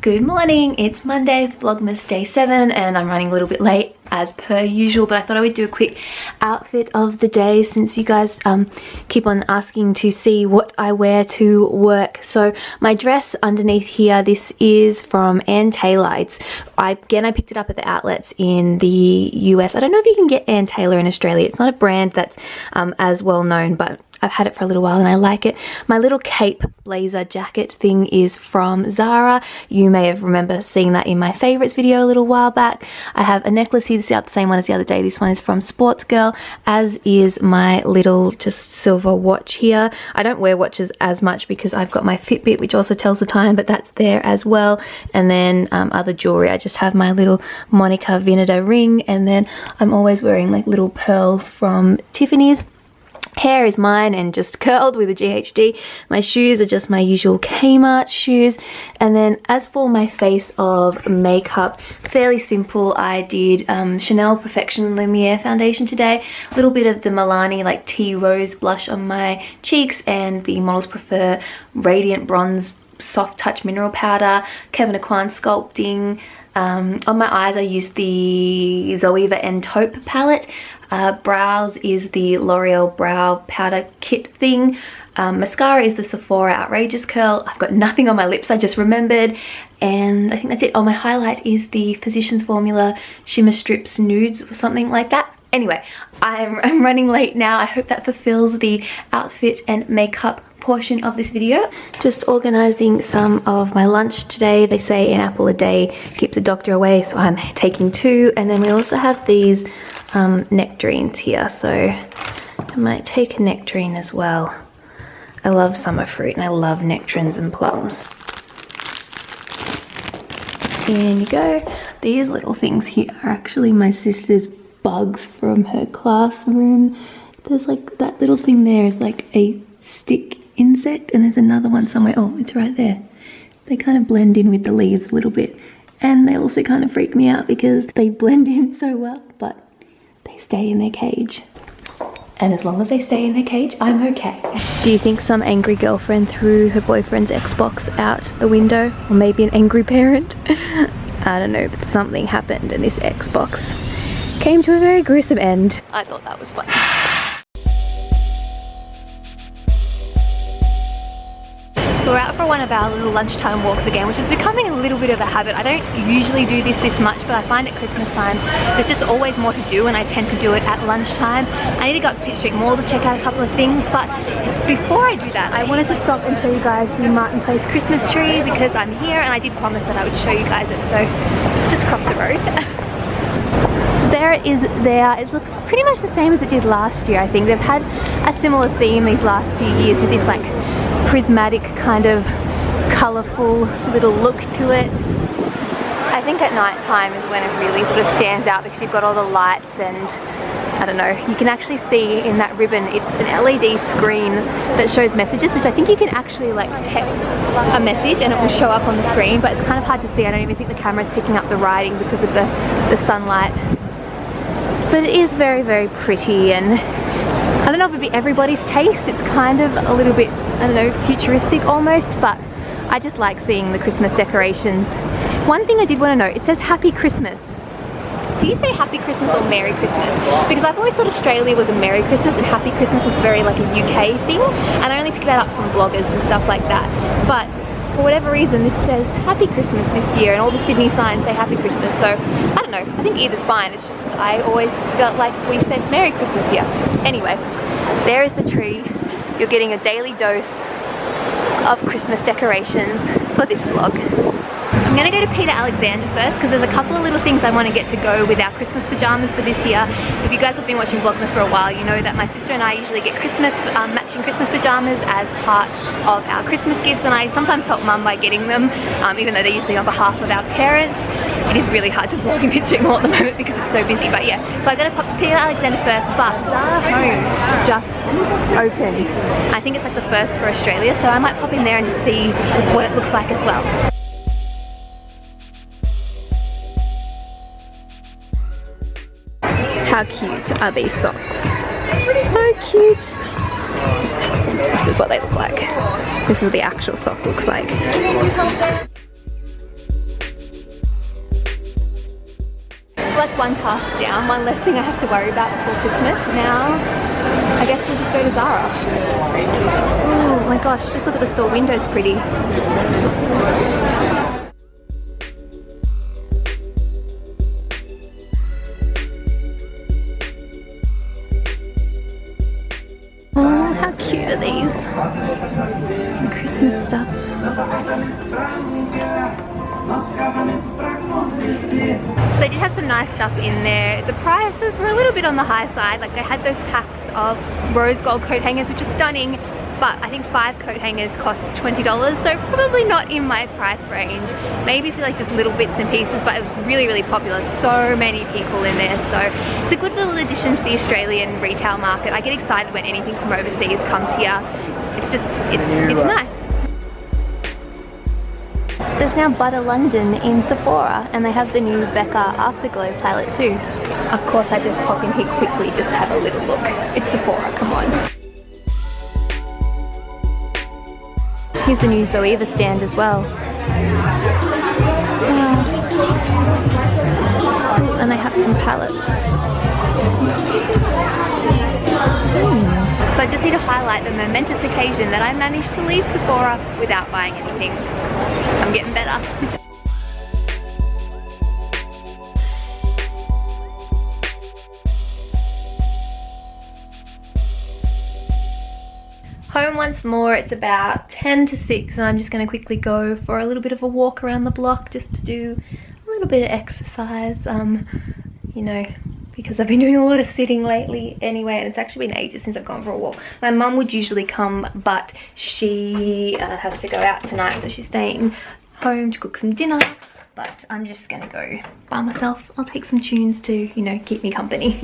Good morning, it's Monday, Vlogmas day 7, and I'm running a little bit late as per usual, but I thought I would do a quick outfit of the day since you guys keep on asking to see what I wear to work. So my dress underneath here, this is from Ann Taylor. I picked it up at the outlets in the US. I don't know if you can get Ann Taylor in Australia. It's not a brand that's as well known, but I've had it for a little while and I like it. My little cape blazer jacket thing is from Zara. You may have remember seeing that in my favorites video a little while back. I have a necklace here, the same one as the other day. This one is from Sports Girl, as is my little just silver watch here. I don't wear watches as much because I've got my Fitbit, which also tells the time, but that's there as well. And then other jewelry, I just have my little Monica Vinader ring, and then I'm always wearing like little pearls from Tiffany's. Hair is mine and just curled with a GHD. My shoes are just my usual Kmart shoes. And then as for my face of makeup, fairly simple. I did Chanel Perfection Lumiere foundation today. A little bit of the Milani like tea rose blush on my cheeks, and the Models Prefer Radiant Bronze Soft Touch Mineral Powder. Kevin Aucoin Sculpting. On my eyes I used the Zoeva and Taupe palette. Brows is the L'Oreal Brow Powder Kit thing. Mascara is the Sephora Outrageous Curl. I've got nothing on my lips, I just remembered. And I think that's it. Oh, my highlight is the Physicians Formula Shimmer Strips Nudes or something like that. Anyway, I'm running late now. I hope that fulfills the outfit and makeup portion of this video. Just organizing some of my lunch today. They say an apple a day keeps the doctor away, so I'm taking 2. And then we also have these nectarines here, so I might take a nectarine as well. I love summer fruit and I love nectarines and plums. In you go. These little things here are actually my sister's bugs from her classroom. There's like that little thing there is like a stick insect, and there's another one somewhere. Oh, it's right there. They kind of blend in with the leaves a little bit, and they also kind of freak me out because they blend in so well, but they stay in their cage. And as long as they stay in their cage, I'm okay. Do you think some angry girlfriend threw her boyfriend's Xbox out the window? Or maybe an angry parent? I don't know, but something happened and this Xbox came to a very gruesome end. I thought that was fun. So we're out for one of our little lunchtime walks again, which is becoming a little bit of a habit. I don't usually do this much, but I find at Christmas time there's just always more to do, and I tend to do it at lunchtime. I need to go up to Pitt Street Mall to check out a couple of things, but before I do that, I wanted to stop and show you guys the Martin Place Christmas tree because I'm here and I did promise that I would show you guys it, so let's just cross the road. So there it is there. It looks pretty much the same as it did last year, I think. They've had a similar theme these last few years with this like prismatic kind of colourful little look to it. I think at night time is when it really sort of stands out because you've got all the lights, and I don't know, you can actually see in that ribbon it's an LED screen that shows messages, which I think you can actually like text a message and it will show up on the screen, but it's kind of hard to see. I don't even think the camera's picking up the writing because of the sunlight. But it is very, very pretty, and I don't know if it'd be everybody's taste. It's kind of a little bit, I don't know, futuristic almost, but I just like seeing the Christmas decorations. One thing I did want to know, it says Happy Christmas. Do you say Happy Christmas or Merry Christmas? Because I've always thought Australia was a Merry Christmas and Happy Christmas was very like a UK thing, and I only picked that up from vloggers and stuff like that. But for whatever reason this says Happy Christmas this year, and all the Sydney signs say Happy Christmas, so I don't know, I think either's fine. It's just I always felt like we said Merry Christmas here. Anyway, there is the tree. You're getting a daily dose of Christmas decorations for this vlog. I'm going to go to Peter Alexander first because there's a couple of little things I want to get to go with our Christmas pajamas for this year. If you guys have been watching Vlogmas for a while, you know that my sister and I usually get Christmas matching Christmas pajamas as part of our Christmas gifts, and I sometimes help Mum by getting them, even though they're usually on behalf of our parents. It is really hard to vlog in Pitt Street Mall at the moment because it's so busy, but yeah. So I'm going to pop to Peter Alexander first, but Zara Home just opened. I think it's like the first for Australia, so I might pop in there and just see what it looks like as well. How cute are these socks? So cute. This is what they look like. This is what the actual sock looks like. that's one task down, one less thing I have to worry about before Christmas. Now, I guess we'll just go to Zara. Oh my gosh, just look at the store window's pretty. Oh, how cute are these? Christmas stuff. So they did have some nice stuff in there. The prices were a little bit on the high side. Like they had those packs of rose gold coat hangers, which are stunning, but I think 5 coat hangers cost $20, so probably not in my price range. Maybe for like just little bits and pieces, but it was really, really popular. So many people in there, so it's a good little addition to the Australian retail market. I get excited when anything from overseas comes here. It's just, it's nice. There's now Butter London in Sephora, and they have the new Becca Afterglow palette too. Of course I just pop in here quickly just to have a little look. It's Sephora, come on. Here's the new Zoeva stand as well. And they have some palettes. So I just need to highlight the momentous occasion that I managed to leave Sephora without buying anything. I'm getting better. Home once more. It's about 10 to 6 and I'm just going to quickly go for a little bit of a walk around the block just to do a little bit of exercise, you know, because I've been doing a lot of sitting lately anyway, and it's actually been ages since I've gone for a walk. My mum would usually come, but she has to go out tonight, so she's staying home to cook some dinner, but I'm just gonna go by myself. I'll take some tunes to, you know, keep me company.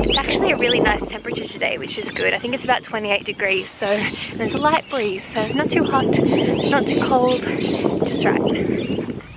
It's actually a really nice temperature today, which is good. I think it's about 28 degrees, so there's a light breeze, so not too hot, not too cold, just right.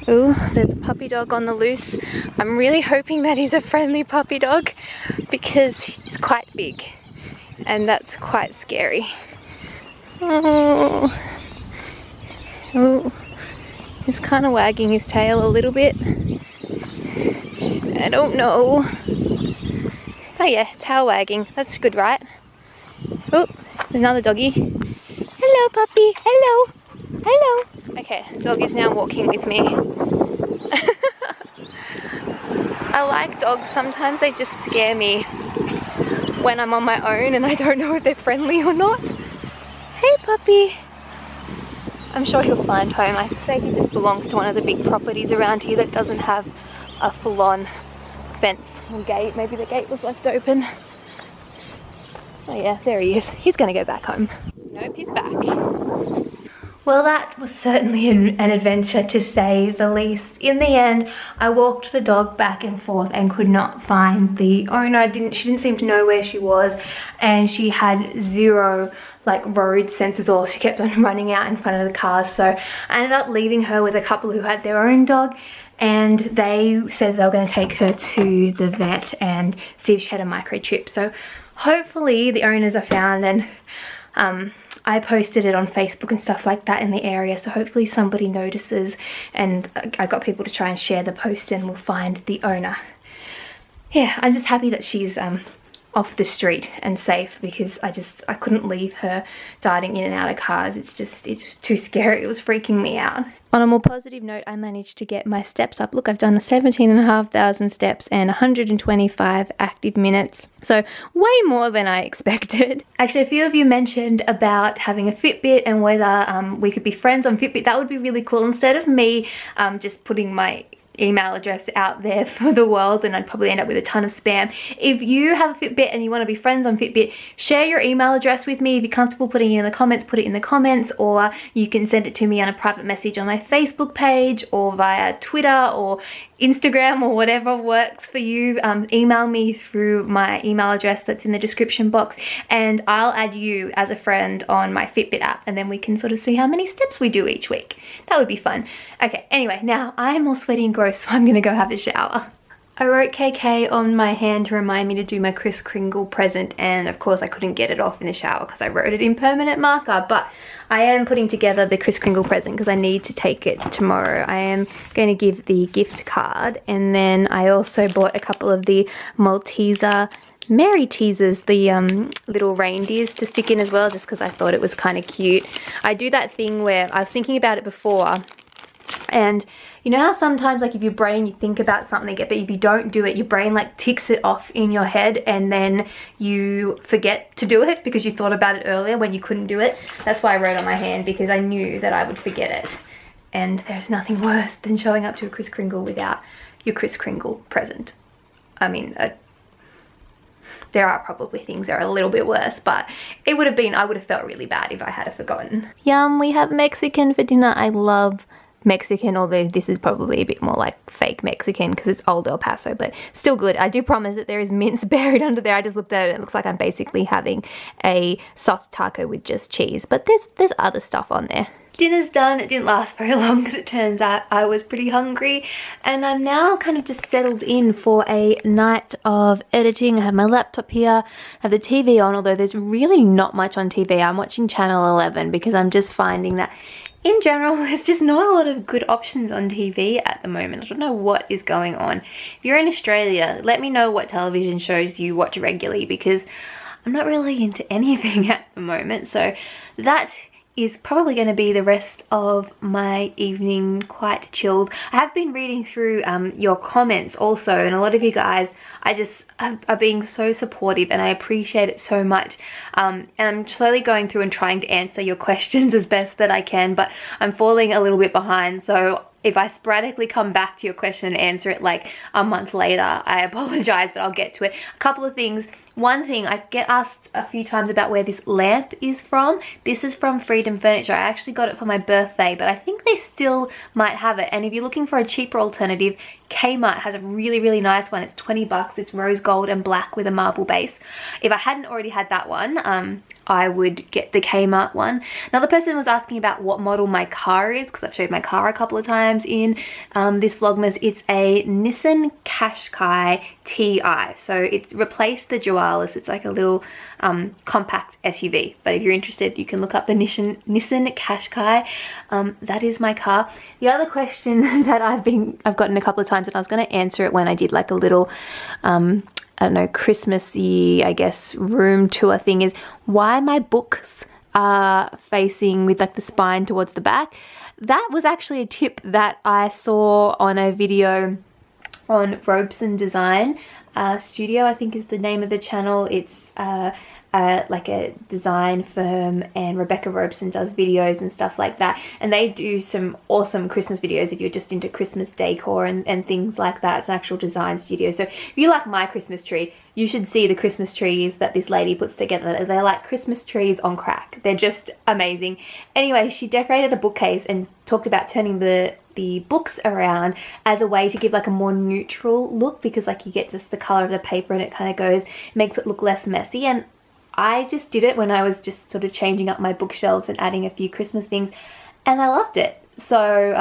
Ooh, there's a puppy dog on the loose. I'm really hoping that he's a friendly puppy dog because he's quite big and that's quite scary. Oh, ooh, he's kind of wagging his tail a little bit. I don't know. Oh yeah, tail wagging. That's good, right? Oh, another doggy. Hello, puppy. Hello. Hello. Okay, the dog is now walking with me. I like dogs. Sometimes they just scare me when I'm on my own and I don't know if they're friendly or not. Hey, puppy. I'm sure he'll find home. I'd say he just belongs to one of the big properties around here that doesn't have a full-on fence or gate. Maybe the gate was left open. Oh yeah, there he is. He's gonna go back home. Nope, he's back. Well, that was certainly an adventure to say the least. In the end, I walked the dog back and forth and could not find the owner. She didn't seem to know where she was, and she had zero like road sensors, or she kept on running out in front of the cars. So I ended up leaving her with a couple who had their own dog, and they said they were going to take her to the vet and see if she had a microchip. So hopefully the owners are found, and I posted it on Facebook and stuff like that in the area, so hopefully somebody notices, and I got people to try and share the post and we'll find the owner. Yeah, I'm just happy that she's off the street and safe, because I couldn't leave her darting in and out of cars. It's too scary. It was freaking me out. On a more positive note, I managed to get my steps up. Look, I've done 17,500 steps and 125 active minutes. So way more than I expected. Actually, a few of you mentioned about having a Fitbit and whether we could be friends on Fitbit. That would be really cool. Instead of me just putting my email address out there for the world, and I'd probably end up with a ton of spam. If you have a Fitbit and you want to be friends on Fitbit, share your email address with me. If you're comfortable putting it in the comments, put it in the comments, or you can send it to me on a private message on my Facebook page or via Twitter or Instagram or whatever works for you. Email me through my email address that's in the description box, and I'll add you as a friend on my Fitbit app, and then we can sort of see how many steps we do each week. That would be fun. Okay, anyway, now I'm all sweaty and gross, so I'm gonna go have a shower. I wrote KK on my hand to remind me to do my Kris Kringle present, and of course I couldn't get it off in the shower because I wrote it in permanent marker, but I am putting together the Kris Kringle present because I need to take it tomorrow. I am going to give the gift card, and then I also bought a couple of the Malteser Mary teasers, the little reindeers to stick in as well, just because I thought it was kind of cute. I do that thing where I was thinking about it before, and you know how sometimes like if your brain, you think about something, but if you don't do it, your brain like ticks it off in your head and then you forget to do it because you thought about it earlier when you couldn't do it. That's why I wrote on my hand, because I knew that I would forget it. And there's nothing worse than showing up to a Kris Kringle without your Kris Kringle present. I mean, there are probably things that are a little bit worse, but it would have been, I would have felt really bad if I had forgotten. Yum, we have Mexican for dinner. I love Mexican, although this is probably a bit more like fake Mexican because it's Old El Paso, but still good. I do promise that there is mince buried under there. I just looked at it and it looks like I'm basically having a soft taco with just cheese, but there's other stuff on there. Dinner's done. It didn't last very long because it turns out I was pretty hungry, and I'm now kind of just settled in for a night of editing. I have my laptop here, I have the TV on, although there's really not much on TV. I'm watching channel 11 because I'm just finding that in general, there's just not a lot of good options on TV at the moment. I don't know what is going on. If you're in Australia, let me know what television shows you watch regularly, because I'm not really into anything at the moment. So that is probably going to be the rest of my evening, quite chilled. I have been reading through your comments also, and a lot of you guys are being so supportive, and I appreciate it so much. And I'm slowly going through and trying to answer your questions as best that I can, but I'm falling a little bit behind. So if I sporadically come back to your question and answer it like a month later, I apologize, but I'll get to it. A couple of things. One thing, I get asked a few times about where this lamp is from. This is from Freedom Furniture. I actually got it for my birthday, but I think they still might have it. And if you're looking for a cheaper alternative, Kmart has a really, really nice one. It's 20 bucks. It's rose gold and black with a marble base. If I hadn't already had that one, I would get the Kmart one. Another person was asking about what model my car is, because I've showed my car a couple of times in this Vlogmas. It's a Nissan Qashqai TI. So it's replaced the Dualis. It's like a little compact SUV. But if you're interested, you can look up the Nissan Qashqai. That is my car. The other question that I've gotten a couple of times, and I was going to answer it when I did like a little I don't know, Christmassy, I guess, room tour thing, is why my books are facing with like the spine towards the back. That was actually a tip that I saw on a video on Robeson Design Studio, I think is the name of the channel. It's like a design firm, and Rebecca Robeson does videos and stuff like that, and they do some awesome Christmas videos if you're just into Christmas decor and things like that. It's an actual design studio. So if you like my Christmas tree, you should see the Christmas trees that this lady puts together. They're like Christmas trees on crack. They're just amazing. Anyway, she decorated a bookcase and talked about turning the books around as a way to give like a more neutral look, because like you get just the color of the paper and it kind of goes, makes it look less messy. And I just did it when I was just sort of changing up my bookshelves and adding a few Christmas things, and I loved it. So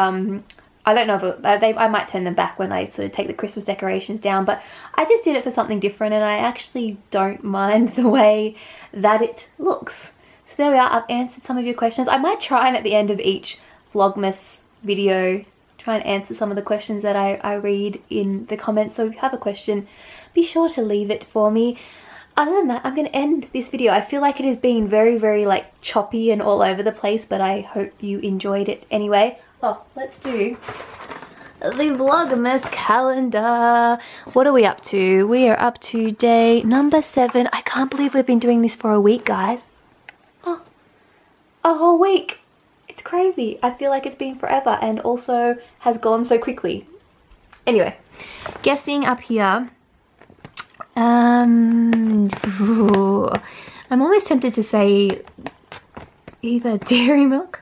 I don't know if I might turn them back when I sort of take the Christmas decorations down, but I just did it for something different, and I actually don't mind the way that it looks. So there we are. I've answered some of your questions. I might try and at the end of each Vlogmas video try and answer some of the questions that I read in the comments. So if you have a question, be sure to leave it for me. Other than that, I'm going to end this video. I feel like it has been very, very like choppy and all over the place, but I hope you enjoyed it anyway. Oh, let's do the Vlogmas calendar. What are we up to? We are up to day number 7. I can't believe we've been doing this for a week, guys. Oh, a whole week. It's crazy. I feel like it's been forever and also has gone so quickly. Anyway, guessing up here. I'm almost tempted to say either dairy milk,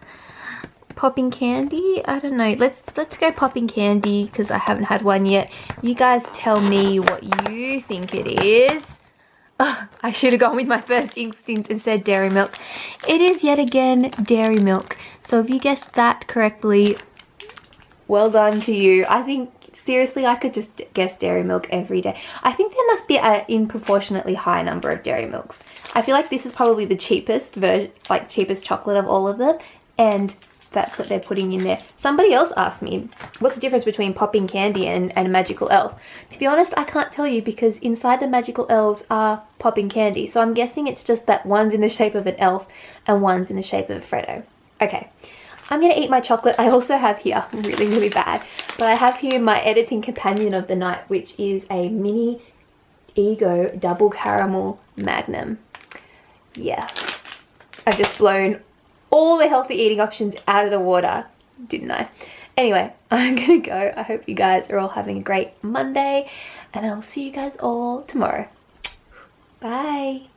popping candy. I don't know. Let's go popping candy because I haven't had one yet. You guys tell me what you think it is. Oh, I should have gone with my first instinct and said dairy milk. It is yet again dairy milk. So if you guessed that correctly, well done to you. I think seriously, I could just guess dairy milk every day. I think there must be an disproportionately high number of dairy milks. I feel like this is probably the cheapest version, like cheapest chocolate of all of them, and that's what they're putting in there. Somebody else asked me, what's the difference between popping candy and a magical elf? To be honest, I can't tell you because inside the magical elves are popping candy. So I'm guessing it's just that one's in the shape of an elf and one's in the shape of a Freddo. Okay, I'm gonna eat my chocolate. I also have here, really, really bad, but I have here my editing companion of the night, which is a mini Ego double caramel magnum. Yeah, I've just blown all the healthy eating options out of the water, didn't I? Anyway, I'm gonna go. I hope you guys are all having a great Monday, and I'll see you guys all tomorrow. Bye.